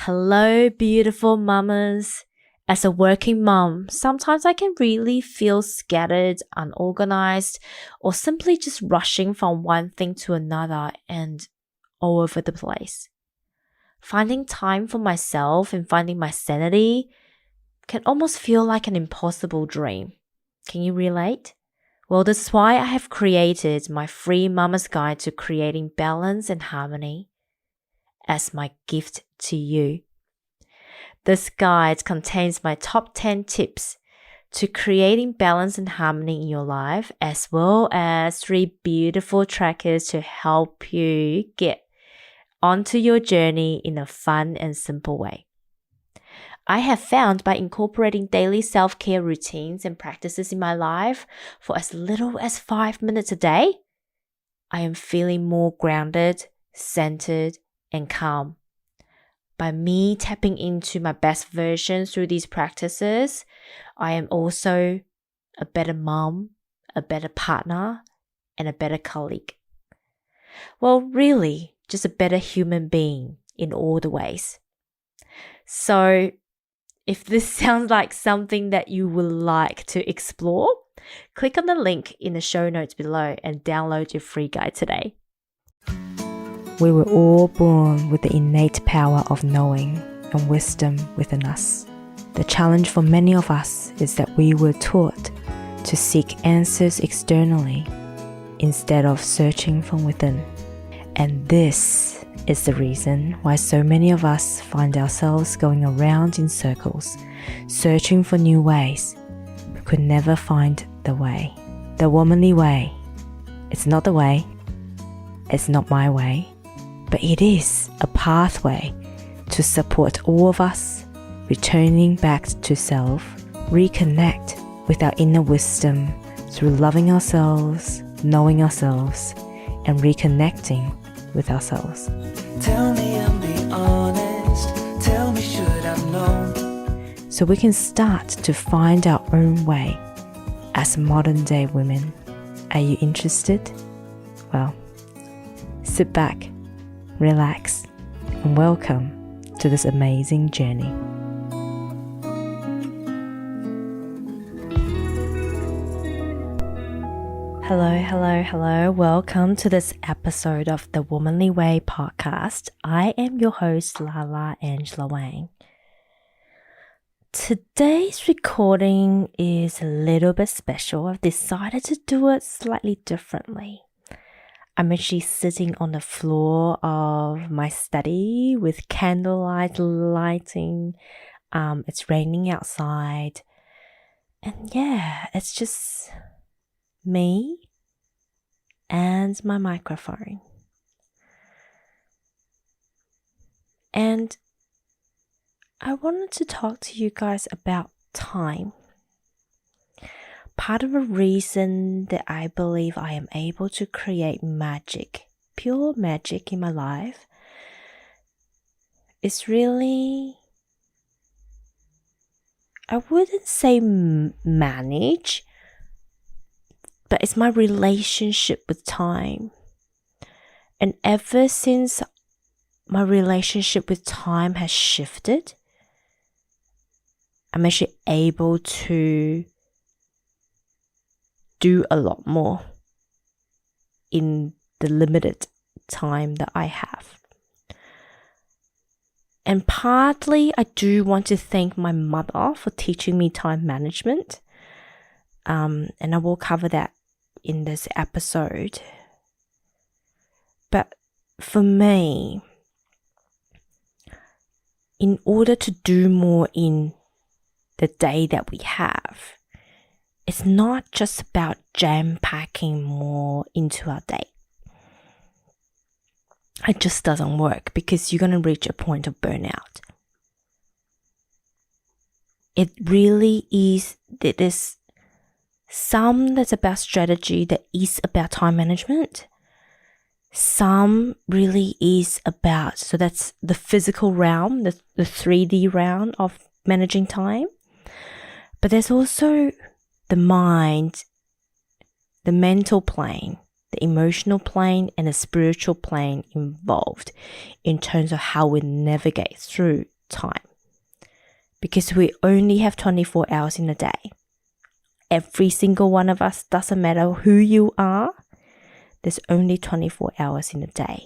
Hello, beautiful mamas. As a working mom, sometimes I can really feel scattered, unorganized, or simply just rushing from one thing to another and all over the place. Finding time for myself and finding my sanity can almost feel like an impossible dream. Can you relate? Well, this is why I have created my free Mama's Guide to Creating Balance and Harmony as my gift to you. This guide contains my top 10 tips to creating balance and harmony in your life, as well as 3 beautiful trackers to help you get onto your journey in a fun and simple way. I have found by incorporating daily self-care routines and practices in my life for as little as 5 minutes a day, I am feeling more grounded, centered, and calm. By me tapping into my best version through these practices, I am also a better mom, a better partner, and a better colleague. Well, really, just a better human being in all the ways. So, if this sounds like something that you would like to explore, click on the link in the show notes below and download your free guide today. We were all born with the innate power of knowing and wisdom within us. The challenge for many of us is that we were taught to seek answers externally instead of searching from within. And this is the reason why so many of us find ourselves going around in circles, searching for new ways, but could never find the way. The womanly way. It's not the way. It's not my way. But it is a pathway to support all of us returning back to self, reconnect with our inner wisdom through loving ourselves, knowing ourselves, and reconnecting with ourselves. Tell me and be honest. Tell me should I've known. So we can start to find our own way as modern day women. Are you interested? Well, sit back, relax, and welcome to this amazing journey. Hello. Welcome to this episode of the Womanly Way podcast. I am your host, Lala Angela Wang. Today's recording is a little bit special. I've decided to do it slightly differently. I'm actually sitting on the floor of my study with candlelight lighting. It's raining outside. And yeah, it's just me and my microphone. And I wanted to talk to you guys about time. Part of the reason that I believe I am able to create magic, pure magic in my life, is really, I wouldn't say manage, but it's my relationship with time. And ever since my relationship with time has shifted, I'm actually able to do a lot more in the limited time that I have. And partly I do want to thank my mother for teaching me time management. And I will cover that in this episode. But for me, in order to do more in the day that we have, it's not just about jam-packing more into our day. It just doesn't work because you're going to reach a point of burnout. It really is, there's some that's about strategy, that is about time management. Some really is about, so that's the physical realm, the 3D realm of managing time. But there's also the mind, the mental plane the emotional plane and the spiritual plane involved in terms of how we navigate through time. Because we only have 24 hours in a day. Every single one of us, doesn't matter who you are, there's only 24 hours in a day.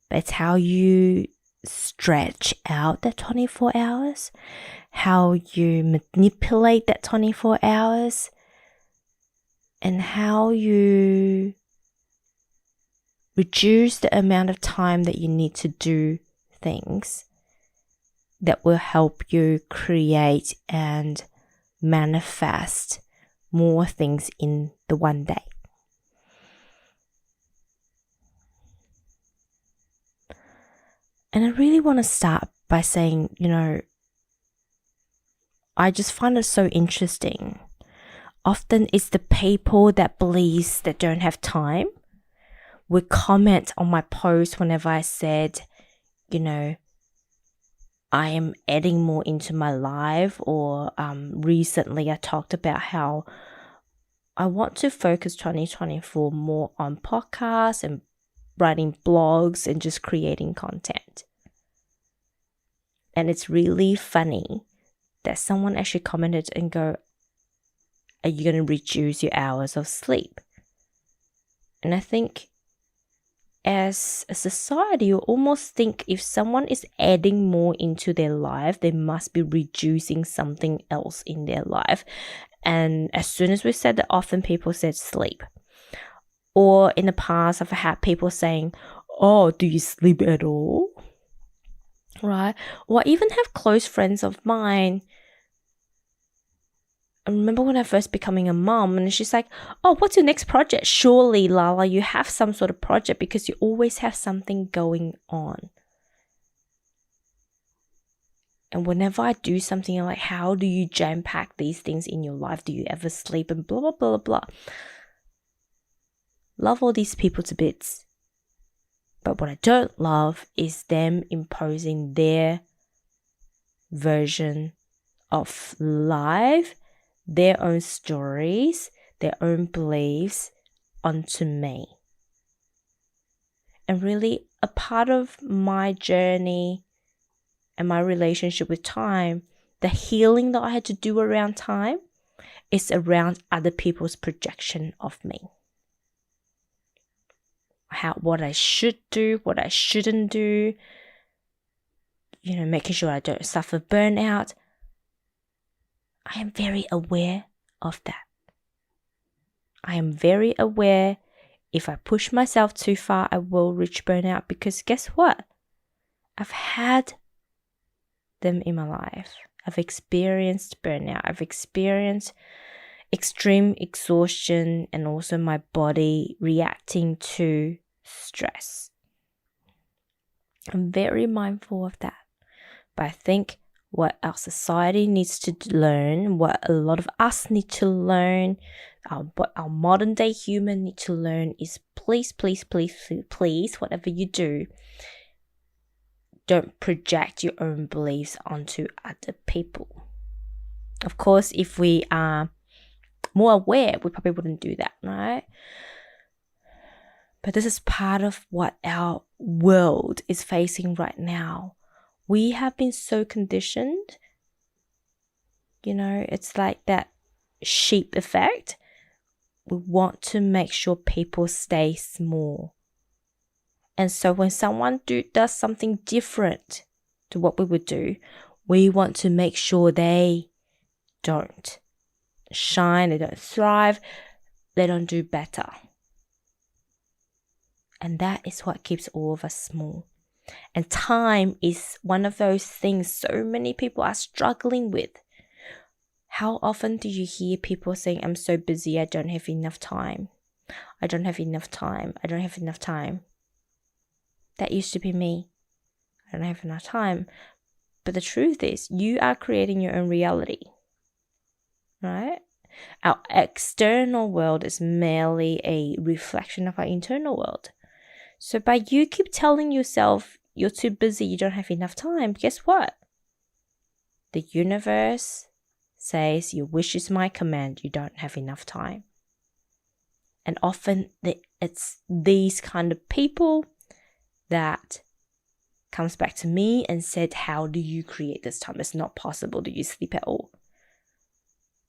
But it's how you stretch out that 24 hours, how you manipulate that 24 hours, and how you reduce the amount of time that you need to do things that will help you create and manifest more things in the one day. And I really want to start by saying, I just find it so interesting. Often it's the people that believes that don't have time would comment on my post whenever I said, I am adding more into my life, or recently I talked about how I want to focus 2024 more on podcasts and writing blogs and just creating content. And it's really funny that someone actually commented and go, are you going to reduce your hours of sleep? And I think as a society, you almost think if someone is adding more into their life, they must be reducing something else in their life. And as soon as we said that, often people said sleep. Or in the past, I've had people saying, oh, do you sleep at all? Right? Or I even have close friends of mine. I remember when I first becoming a mom, and she's like, oh, what's your next project? Surely, Lala, you have some sort of project because you always have something going on. And whenever I do something, I'm like, how do you jam-pack these things in your life? Do you ever sleep? And blah, blah, blah, blah. Love all these people to bits. But what I don't love is them imposing their version of life, their own stories, their own beliefs onto me. And really, a part of my journey and my relationship with time, the healing that I had to do around time, is around other people's projection of me. What I should do, what I shouldn't do, making sure I don't suffer burnout. I am very aware of that. I am very aware if I push myself too far, I will reach burnout, because guess what? I've had them in my life. I've experienced burnout. I've experienced extreme exhaustion and also my body reacting to stress. I'm very mindful of that. But I think what our society needs to learn, what a lot of us need to learn, what our modern day human need to learn is please, whatever you do, don't project your own beliefs onto other people. Of course, if we are more aware, we probably wouldn't do that, right? But this is part of what our world is facing right now. We have been so conditioned, it's like that sheep effect. We want to make sure people stay small. And so when someone does something different to what we would do, we want to make sure they don't shine, they don't thrive, they don't do better. And that is what keeps all of us small. And time is one of those things so many people are struggling with. How often do you hear people saying, I'm so busy, I don't have enough time. I don't have enough time. I don't have enough time. That used to be me. I don't have enough time. But the truth is, you are creating your own reality, right? Our external world is merely a reflection of our internal world. So by you keep telling yourself you're too busy, you don't have enough time, guess what? The universe says your wish is my command, you don't have enough time. And often it's these kind of people that comes back to me and said, how do you create this time? It's not possible. Do you sleep at all?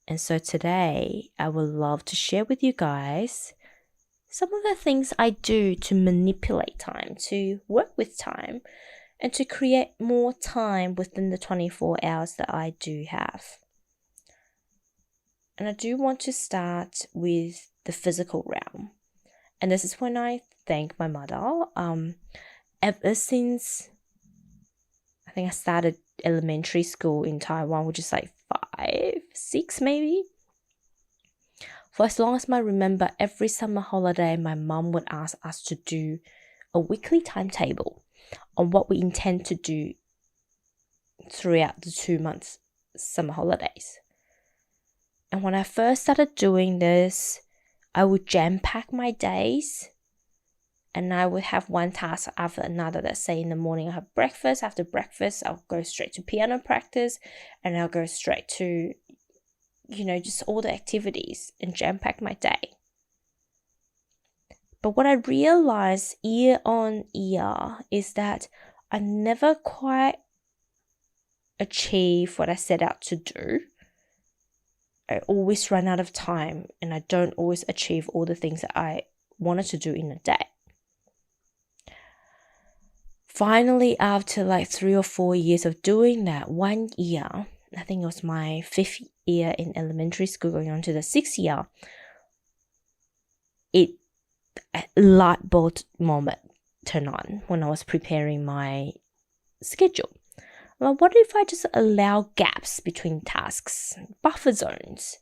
And so today I would love to share with you guys some of the things I do to manipulate time, to work with time, and to create more time within the 24 hours that I do have. And I do want to start with the physical realm. And this is when I thank my mother. Ever since I think I started elementary school in Taiwan, which is like 5, 6 maybe. For as long as I remember, every summer holiday, my mum would ask us to do a weekly timetable on what we intend to do throughout the 2 months summer holidays. And when I first started doing this, I would jam-pack my days, and I would have one task after another. Let's say in the morning I have breakfast. After breakfast, I'll go straight to piano practice, and I'll go straight to, just all the activities and jam-pack my day. But what I realized year on year is that I never quite achieve what I set out to do. I always run out of time, and I don't always achieve all the things that I wanted to do in a day. Finally, after like 3 or 4 years of doing that, 1 year, I think it was my 5th year in elementary school going on to the 6th year, a light bulb moment turned on when I was preparing my schedule. Well, what if I just allow gaps between tasks, buffer zones?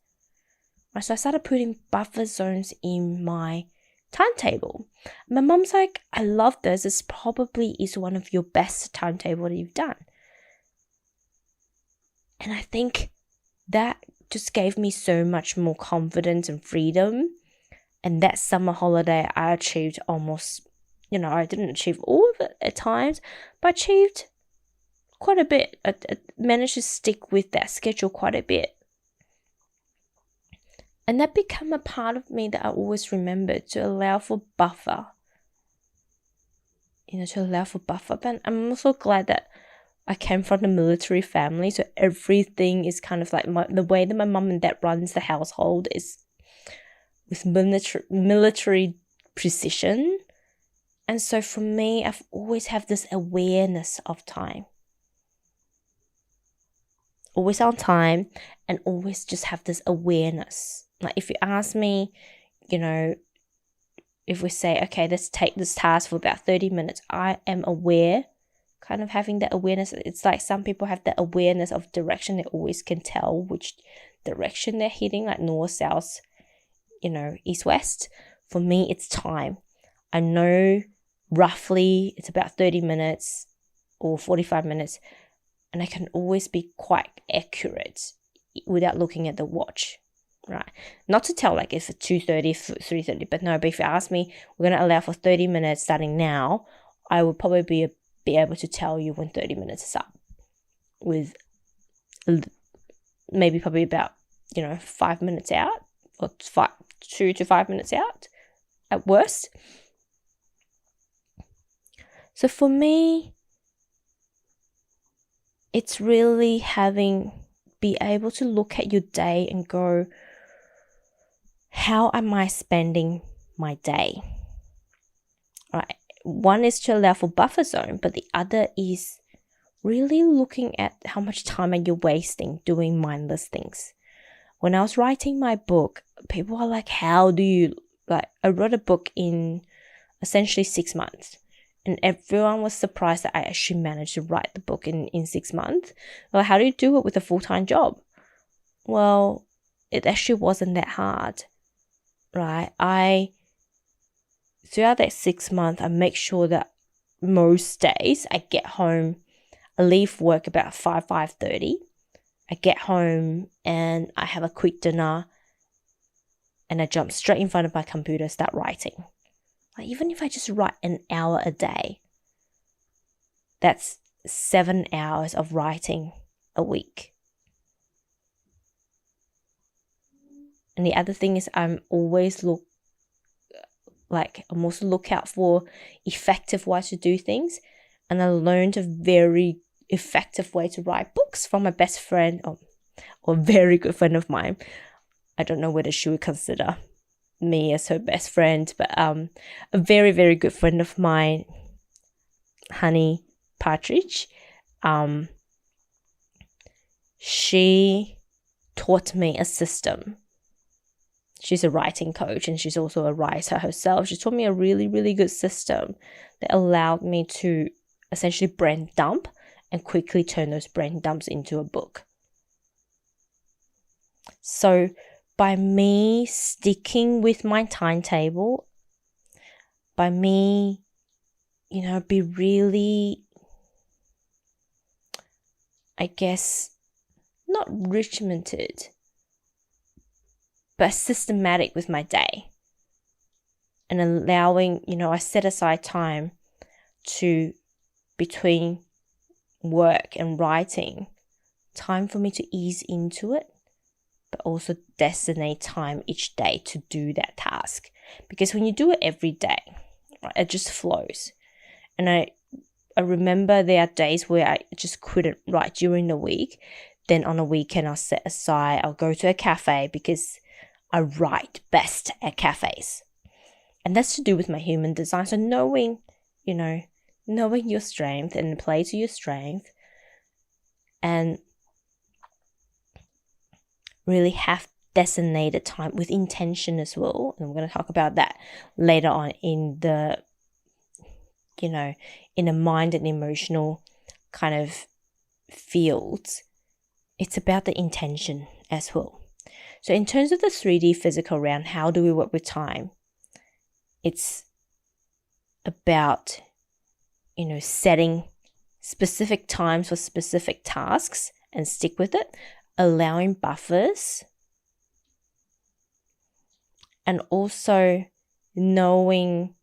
So I started putting buffer zones in my timetable. My mom's like, I love this. This probably is one of your best timetable that you've done. And I think that just gave me so much more confidence and freedom. And that summer holiday, I achieved almost, I didn't achieve all of it at times, but achieved quite a bit. I managed to stick with that schedule quite a bit. And that became a part of me that I always remembered, to allow for buffer. To allow for buffer. But I'm also glad that I came from the military family, so everything is kind of like the way that my mum and dad runs the household is with military precision. And so for me, I've always have this awareness of time. Always on time, and always just have this awareness. Like if you ask me, if we say, okay, let's take this task for about 30 minutes, I am aware, kind of having that awareness. It's like some people have that awareness of direction. They always can tell which direction they're hitting, like north, south, east, west. For me, it's time. I know roughly it's about 30 minutes or 45 minutes. And I can always be quite accurate without looking at the watch, right? Not to tell like if it's 2:30, 3:30, but no, but if you ask me, we're going to allow for 30 minutes starting now, I would probably be able to tell you when 30 minutes is up with maybe probably about, 5 minutes out, or 2 to 5 minutes out at worst. So for me, it's really be able to look at your day and go, how am I spending my day? Right. One is to allow for buffer zone, but the other is really looking at how much time are you wasting doing mindless things. When I was writing my book, people are like, how do you, I wrote a book in essentially 6 months. And everyone was surprised that I actually managed to write the book in 6 months. Well, how do you do it with a full-time job? Well, it actually wasn't that hard, right? Throughout that 6 months, I make sure that most days I get home, I leave work about 5:30. I get home and I have a quick dinner, and I jump straight in front of my computer, start writing. Like even if I just write an hour a day, that's 7 hours of writing a week. And the other thing is I'm always I'm also look out for effective ways to do things. And I learned a very effective way to write books from my best friend or a very good friend of mine. I don't know whether she would consider me as her best friend, but a very, very good friend of mine, Honey Partridge, she taught me a system. She's a writing coach and she's also a writer herself. She taught me a really, really good system that allowed me to essentially brain dump and quickly turn those brain dumps into a book. So by me sticking with my timetable, by me, be really, I guess, not regimented, but systematic with my day. And allowing, I set aside time between work and writing, time for me to ease into it, but also designate time each day to do that task. Because when you do it every day, right, it just flows. And I remember there are days where I just couldn't write during the week. Then on a weekend, I'll set aside, I'll go to a cafe because I write best at cafes. And that's to do with my human design. So knowing your strength and play to your strength and really have designated time with intention as well. And I'm going to talk about that later on in the, in a mind and emotional kind of fields. It's about the intention as well. So in terms of the 3D physical round, how do we work with time? It's about, setting specific times for specific tasks and stick with it, allowing buffers, and also knowing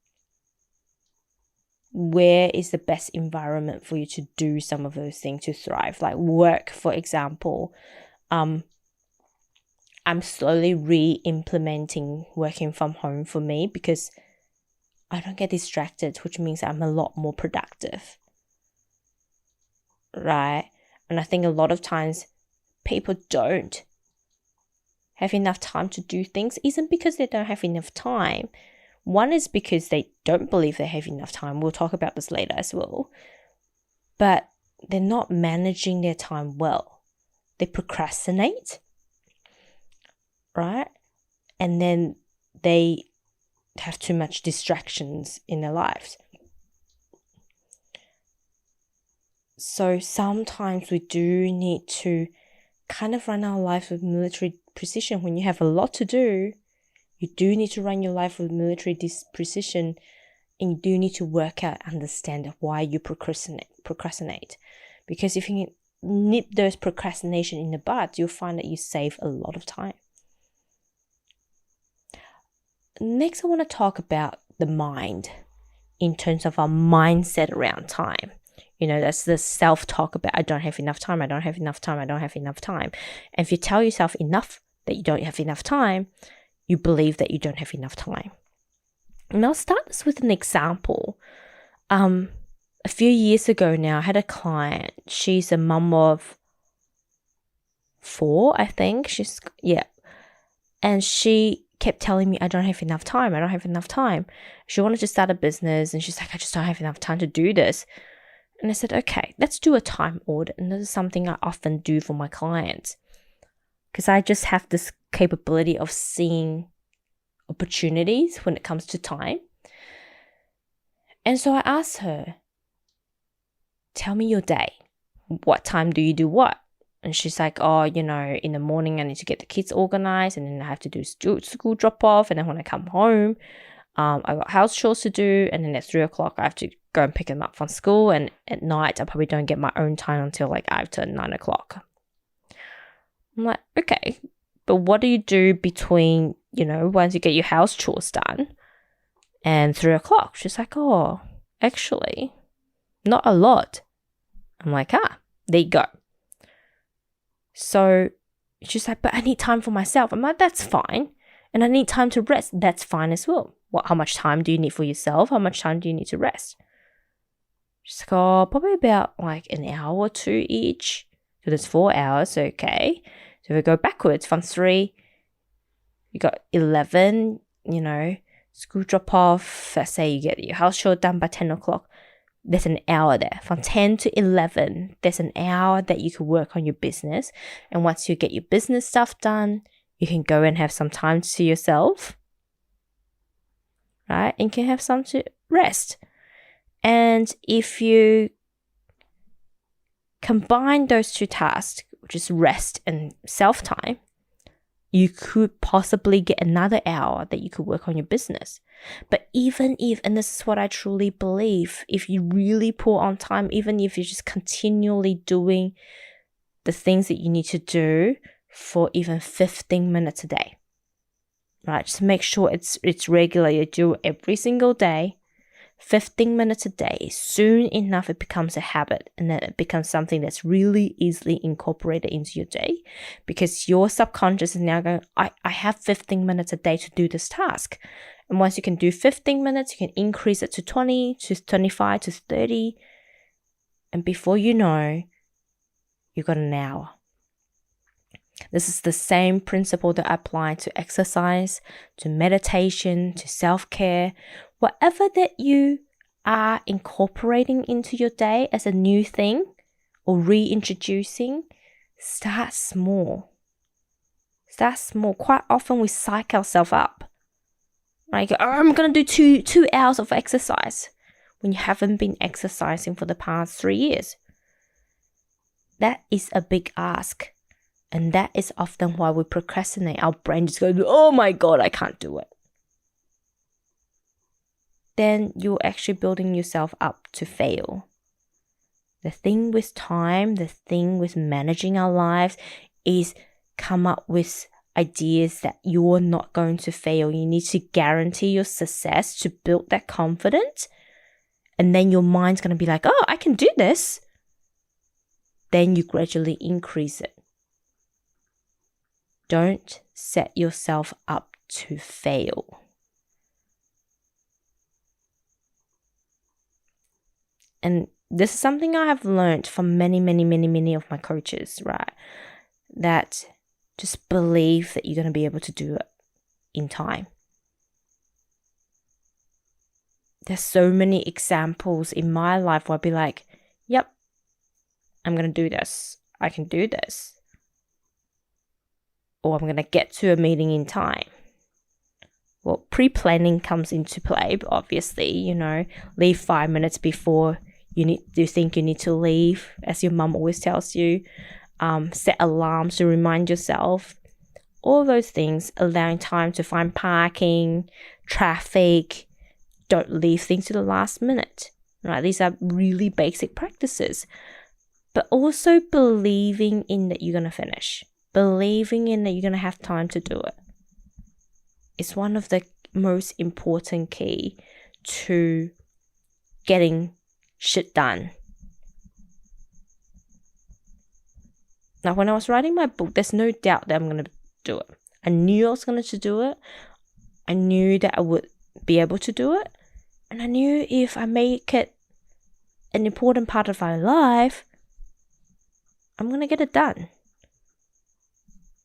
where is the best environment for you to do some of those things to thrive. Like work, for example. I'm slowly re-implementing working from home for me because I don't get distracted, which means I'm a lot more productive. Right? And I think a lot of times people don't have enough time to do things, isn't because they don't have enough time. One is because they don't believe they have enough time. We'll talk about this later as well. But they're not managing their time well. They procrastinate, right? And then they have too much distractions in their lives. So sometimes we do need to kind of run our life with military precision. When you have a lot to do, you do need to run your life with military precision, and you do need to work out, understand why you procrastinate. Because if you can nip those procrastination in the bud, you'll find that you save a lot of time. Next, I want to talk about the mind in terms of our mindset around time. That's the self-talk about I don't have enough time, I don't have enough time, I don't have enough time. And if you tell yourself enough that you don't have enough time, you believe that you don't have enough time. And I'll start this with an example. A few years ago now, I had a client. She's a mum of 4, I think. And she kept telling me, I don't have enough time. I don't have enough time. She wanted to start a business and she's like, I just don't have enough time to do this. And I said, okay, let's do a time audit. And this is something I often do for my clients because I just have this capability of seeing opportunities when it comes to time. And so I asked her, tell me your day. What time do you do what? And she's like, in the morning I need to get the kids organized and then I have to do school drop off. And then when I come home, I got house chores to do. And then at 3:00, I have to go and pick them up from school. And at night, I probably don't get my own time until after 9:00. I'm like, okay, but what do you do between, once you get your house chores done and 3:00? She's like, oh, actually, not a lot. I'm like, there you go. So she's like, but I need time for myself. I'm like, that's fine. And I need time to rest. That's fine as well. how much time do you need for yourself? How much time do you need to rest? Just go probably about like an hour or two each. So there's 4 hours, okay. So if we go backwards from 3, you got 11, school drop off. Let's say you get your house chore done by 10 o'clock. There's an hour there. From 10 to 11, there's an hour that you can work on your business. And once you get your business stuff done, you can go and have some time to yourself, right? And you can have some to rest. And if you combine those two tasks, which is rest and self-time, you could possibly get another hour that you could work on your business. But even if, and this is what I truly believe, if you really pour on time, even if you're just continually doing the things that you need to do for even 15 minutes a day, right? Just make sure it's regular. You do it every single day. 15 minutes a day, soon enough it becomes a habit, and then it becomes something that's really easily incorporated into your day, because your subconscious is now going, I have 15 minutes a day to do this task. And once you can do 15 minutes, you can increase it to 20, to 25, to 30. And before you know, you've got an hour. This is the same principle that I apply to exercise, to meditation, to self-care. Whatever that you are incorporating into your day as a new thing or reintroducing, start small. Start small. Quite often we psych ourselves up. Like, I'm going to do two hours of exercise when you haven't been exercising for the past 3 years. That is a big ask. And that is often why we procrastinate. Our brain just goes, oh my God, I can't do it. Then you're actually building yourself up to fail. The thing with time, the thing with managing our lives is come up with ideas that you're not going to fail. You need to guarantee your success to build that confidence. And then your mind's going to be like, oh, I can do this. Then you gradually increase it. Don't set yourself up to fail. And this is something I have learned from many of my coaches, right? That just believe that you're going to be able to do it in time. There's so many examples in my life where I'd be like, yep, I'm going to do this. I can do this. Or I'm going to get to a meeting in time. Well, pre-planning comes into play, but obviously, leave 5 minutes before you think you need to leave, as your mum always tells you. Set alarms to remind yourself. All those things, allowing time to find parking, traffic. Don't leave things to the last minute, right? These are really basic practices. But also believing in that you're going to finish. Believing in that you're going to have time to do it. It's one of the most important key to getting shit done. Now, when I was writing my book, there's no doubt that I'm going to do it. I knew I was going to do it. I knew that I would be able to do it. And I knew if I make it an important part of my life, I'm going to get it done.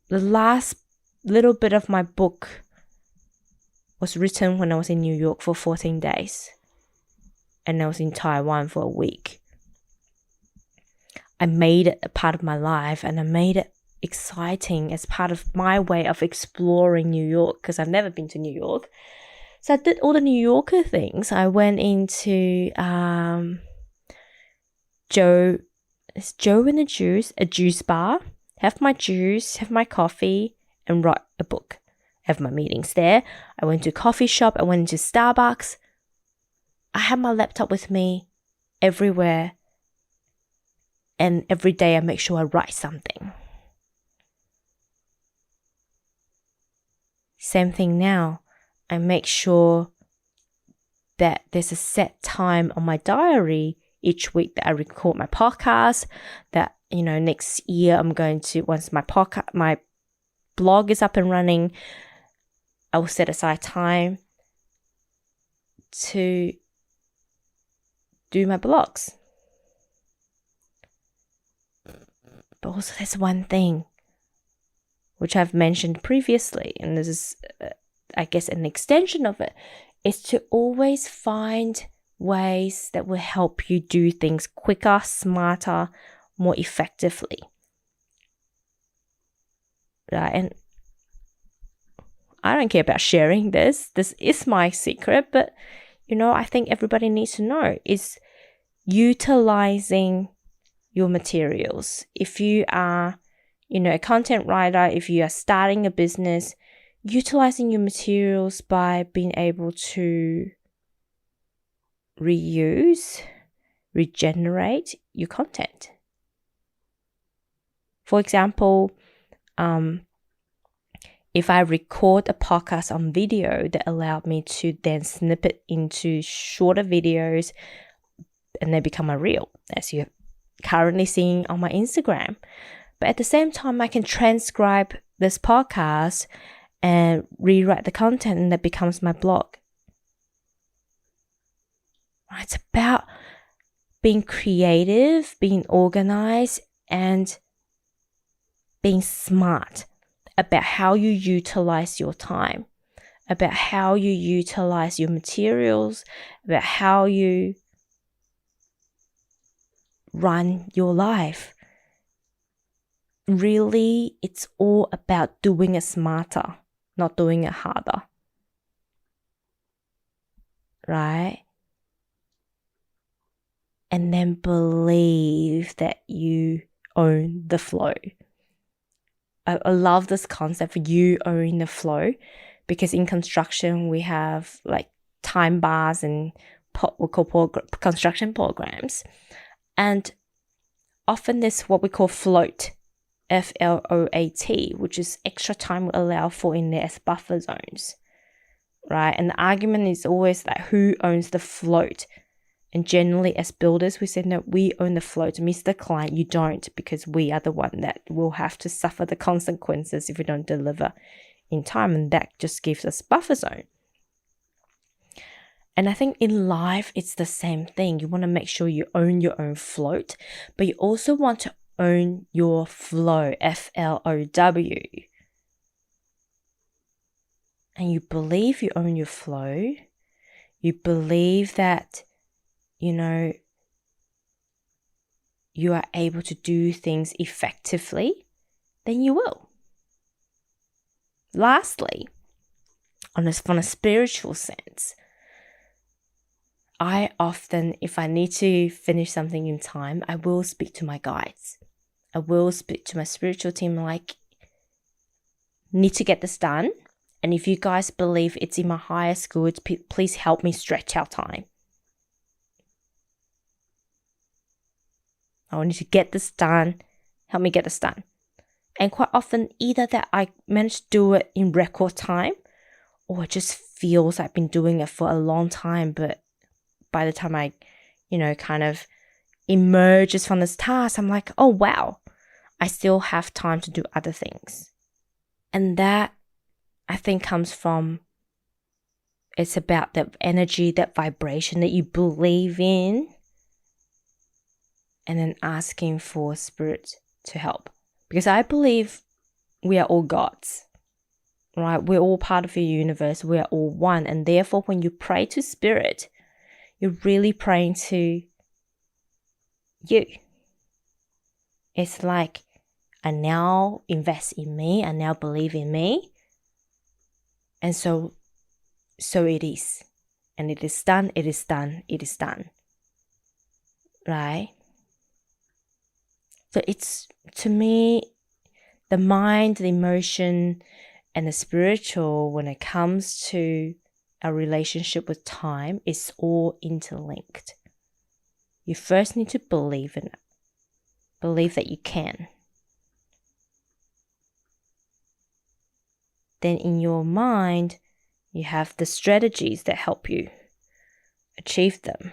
The last little bit of my book was written when I was in New York for 14 days. And I was in Taiwan for a week. I made it a part of my life, and I made it exciting as part of my way of exploring New York, because I've never been to New York. So I did all the New Yorker things. I went into Joe and the Juice, a juice bar, have my juice, have my coffee, and write a book. Have my meetings there. I went to a coffee shop. I went into Starbucks. I had my laptop with me everywhere. And every day I make sure I write something. Same thing now. I make sure that there's a set time on my diary each week that I record my podcast. That, next year I'm going to, once my blog is up and running, I will set aside time to do my blogs. But also there's one thing which I've mentioned previously, and this is, I guess, an extension of it, is to always find ways that will help you do things quicker, smarter, more effectively. Right? And I don't care about sharing this. This is my secret, but I think everybody needs to know is utilizing your materials. If you are, a content writer, if you are starting a business, utilizing your materials by being able to reuse, regenerate your content. For example, if I record a podcast on video that allowed me to then snip it into shorter videos and they become a reel, as you're currently seeing on my Instagram. But at the same time, I can transcribe this podcast and rewrite the content, and that becomes my blog. It's about being creative, being organized, and being smart about how you utilize your time, about how you utilize your materials, about how you run your life. Really, it's all about doing it smarter, not doing it harder. Right? And then believe that you own the flow. I love this concept of you own the flow, because in construction we have like time bars and we call construction programs, and often there's what we call float, FLOAT, which is extra time we allow for in there as buffer zones, right? And the argument is always like who owns the float. And generally as builders, we say, no, we own the float. Means the client, you don't, because we are the one that will have to suffer the consequences if we don't deliver in time. And that just gives us buffer zone. And I think in life, it's the same thing. You want to make sure you own your own float, but you also want to own your flow, FLOW. And you believe you own your flow. You believe that you are able to do things effectively, then you will. Lastly, from a spiritual sense, I often, if I need to finish something in time, I will speak to my guides. I will speak to my spiritual team like, need to get this done. And if you guys believe it's in my highest good, please help me stretch out time. I want you to get this done. Help me get this done. And quite often, either that I manage to do it in record time, or it just feels like I've been doing it for a long time. But by the time I, kind of emerges from this task, I'm like, oh, wow, I still have time to do other things. And that, I think, comes from, it's about that energy, that vibration that you believe in, and then asking for spirit to help. Because I believe we are all gods, right? We're all part of the universe. We are all one. And therefore, when you pray to spirit, you're really praying to you. It's like, I now invest in me. I now believe in me. And so it is. And it is done. It is done. It is done. Right? So it's, to me, the mind, the emotion, and the spiritual, when it comes to our relationship with time, is all interlinked. You first need to believe in it. Believe that you can. Then in your mind, you have the strategies that help you achieve them.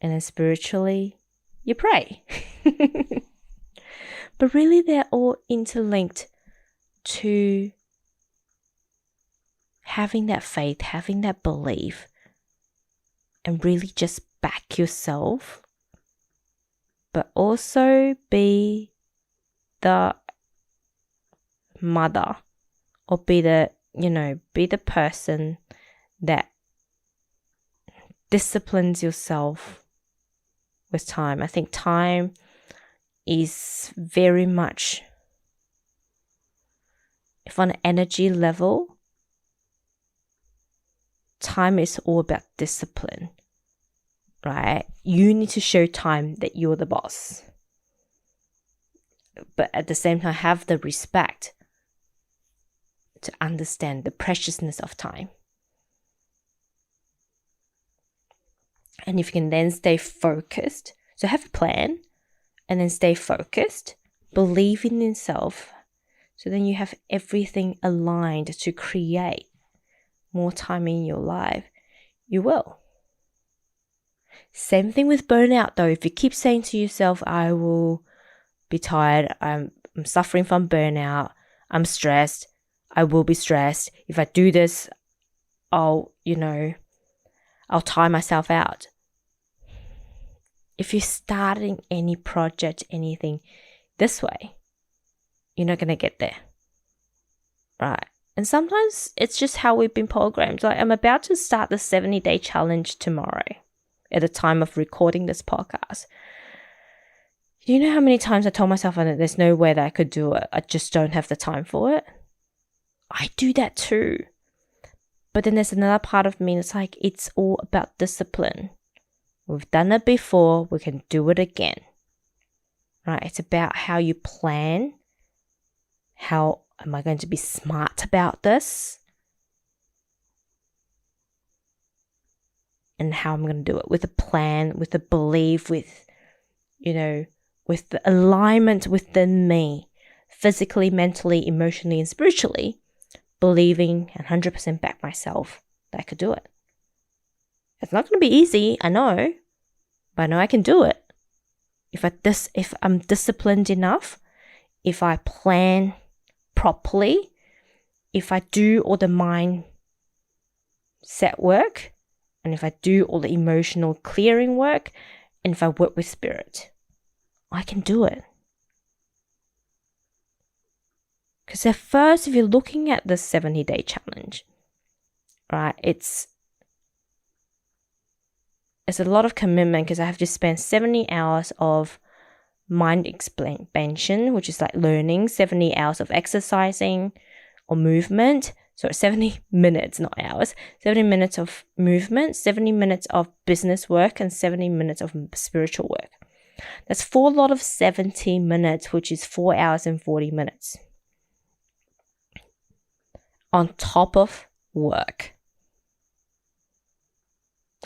And then spiritually, you pray. But really, they're all interlinked to having that faith, having that belief, and really just back yourself, but also be the mother, or be the person that disciplines yourself with time. I think time is very much, if on an energy level, time is all about discipline, right? You need to show time that you're the boss, but at the same time have the respect to understand the preciousness of time. And if you can then stay focused, so have a plan and then stay focused, believe in yourself, so then you have everything aligned to create more time in your life, you will. Same thing with burnout though. If you keep saying to yourself, I will be tired, I'm suffering from burnout, I'm stressed, I will be stressed, if I do this, I'll tire myself out. If you're starting any project, anything this way, you're not going to get there, right? And sometimes it's just how we've been programmed. Like, I'm about to start the 70-day challenge tomorrow at the time of recording this podcast. Do you know how many times I told myself that there's no way that I could do it? I just don't have the time for it. I do that too. But then there's another part of me that's like, it's all about discipline. We've done it before, we can do it again. Right? It's about how you plan. How am I going to be smart about this? And how I'm going to do it with a plan, with a belief, with the alignment within me, physically, mentally, emotionally, and spiritually, believing and 100% back myself that I could do it. It's not going to be easy, I know, but I know I can do it. If I'm disciplined enough, if I plan properly, if I do all the mindset work, and if I do all the emotional clearing work, and if I work with spirit, I can do it. Because at first, if you're looking at the 70-day challenge, right, it's a lot of commitment, because I have to spend 70 hours of mind expansion, which is like learning, 70 hours of exercising or movement. So 70 minutes, not hours, 70 minutes of movement, 70 minutes of business work, and 70 minutes of spiritual work. That's 4 lot of 70 minutes, which is 4 hours and 40 minutes. On top of work.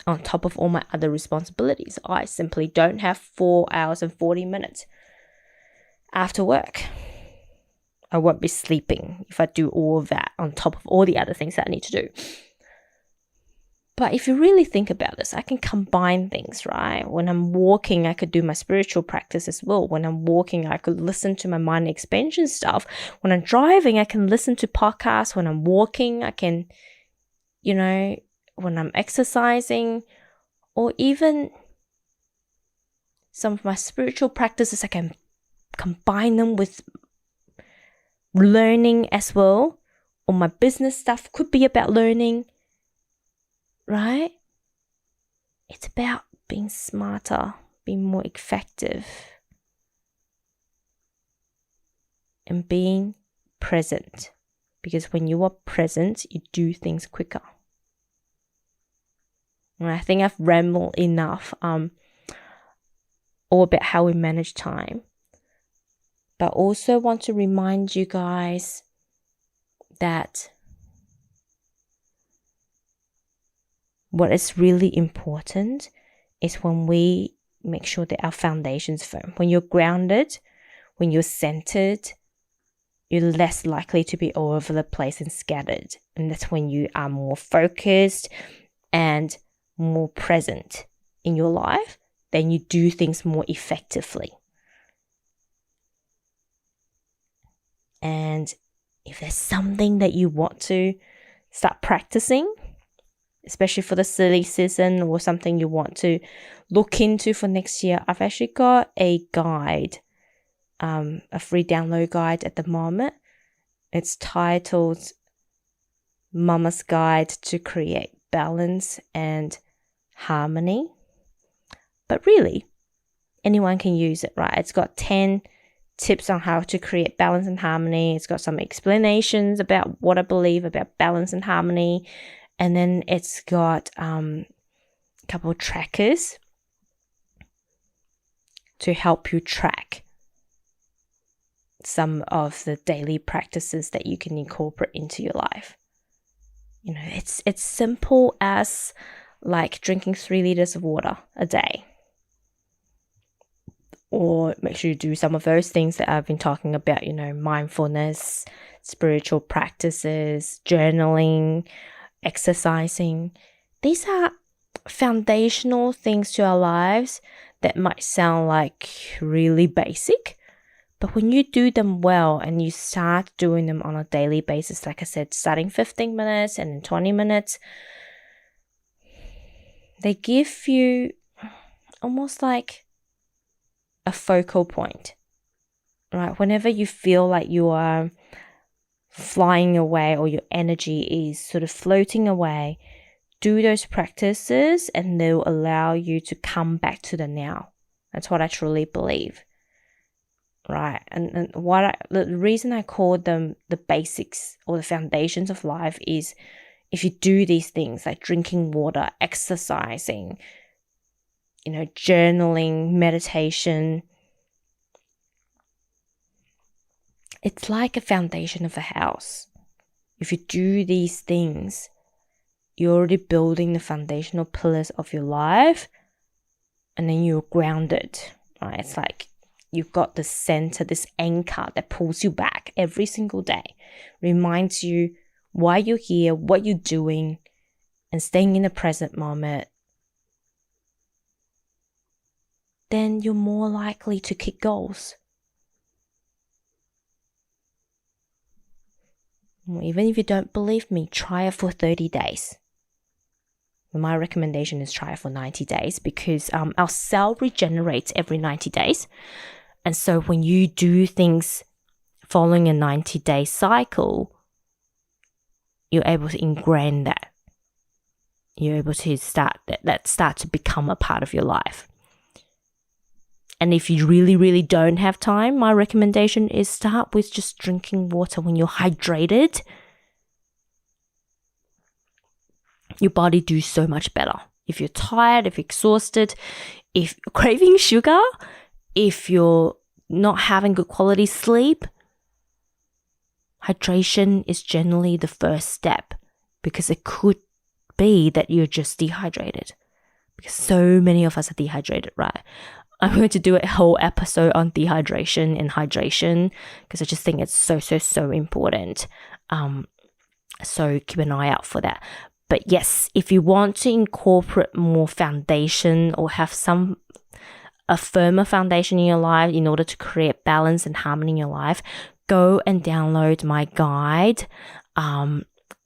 On top of all my other responsibilities. I simply don't have 4 hours and 40 minutes after work. I won't be sleeping if I do all of that on top of all the other things that I need to do. But if you really think about this, I can combine things, right? When I'm walking, I could do my spiritual practice as well. When I'm walking, I could listen to my mind expansion stuff. When I'm driving, I can listen to podcasts. When I'm walking, I can, when I'm exercising, or even some of my spiritual practices, I can combine them with learning as well. Or my business stuff could be about learning. Right? It's about being smarter, being more effective, and being present. Because when you are present, you do things quicker. And I think I've rambled enough all about how we manage time. But also want to remind you guys that what is really important is when we make sure that our foundation's firm. When you're grounded, when you're centered, you're less likely to be all over the place and scattered. And that's when you are more focused and more present in your life. Then you do things more effectively. And if there's something that you want to start practicing, especially for the silly season or something you want to look into for next year, I've actually got a guide, a free download guide at the moment. It's titled Mama's Guide to Create Balance and Harmony. But really, anyone can use it, right? It's got 10 tips on how to create balance and harmony. It's got some explanations about what I believe about balance and harmony. And then it's got a couple of trackers to help you track some of the daily practices that you can incorporate into your life. You know, it's simple as like drinking 3 liters of water a day. Or make sure you do some of those things that I've been talking about, you know, mindfulness, spiritual practices, journaling, exercising. These are foundational things to our lives that might sound like really basic, but when you do them well and you start doing them on a daily basis, like I said, starting 15 minutes and then 20 minutes, they give you almost like a focal point, right? Whenever you feel like you are flying away or your energy is sort of floating away, do those practices and they'll allow you to come back to the now. That's what I truly believe, right? And the reason I call them the basics or the foundations of life is if you do these things like drinking water, exercising, you know, journaling, meditation, it's like a foundation of a house. If you do these things, you're already building the foundational pillars of your life, and then you're grounded, right? It's like you've got the center, this anchor that pulls you back every single day, reminds you why you're here, what you're doing, and staying in the present moment. Then you're more likely to kick goals. Even if you don't believe me, try it for 30 days. My recommendation is try it for 90 days because our cell regenerates every 90 days. And so when you do things following a 90-day cycle, you're able to ingrain that. You're able to start to become a part of your life. And if you really, really don't have time, my recommendation is start with just drinking water when you're hydrated. Your body do so much better. If you're tired, if you're exhausted, if you're craving sugar, if you're not having good quality sleep, hydration is generally the first step because it could be that you're just dehydrated. Because so many of us are dehydrated, right? I'm going to do a whole episode on dehydration and hydration because I just think it's so important. So keep an eye out for that. But yes, if you want to incorporate more foundation or have a firmer foundation in your life in order to create balance and harmony in your life, go and download my guide,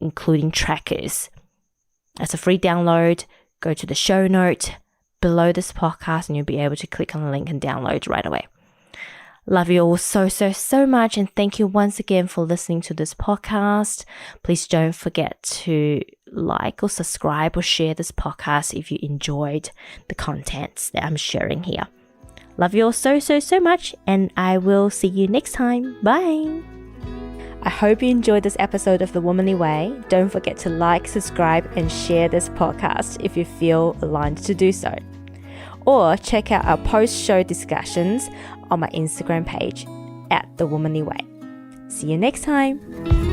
including trackers. That's a free download. Go to the show note below this podcast and you'll be able to click on the link and download right away. Love you all so much, and thank you once again for listening to this podcast. Please don't forget to like or subscribe or share this podcast if you enjoyed the contents that I'm sharing here. Love you all so much, and I will see you next time. Bye. I hope you enjoyed this episode of The Womanly Way. Don't forget to like, subscribe, and share this podcast if you feel aligned to do so. Or check out our post-show discussions on my Instagram page @The Womanly Way. See you next time.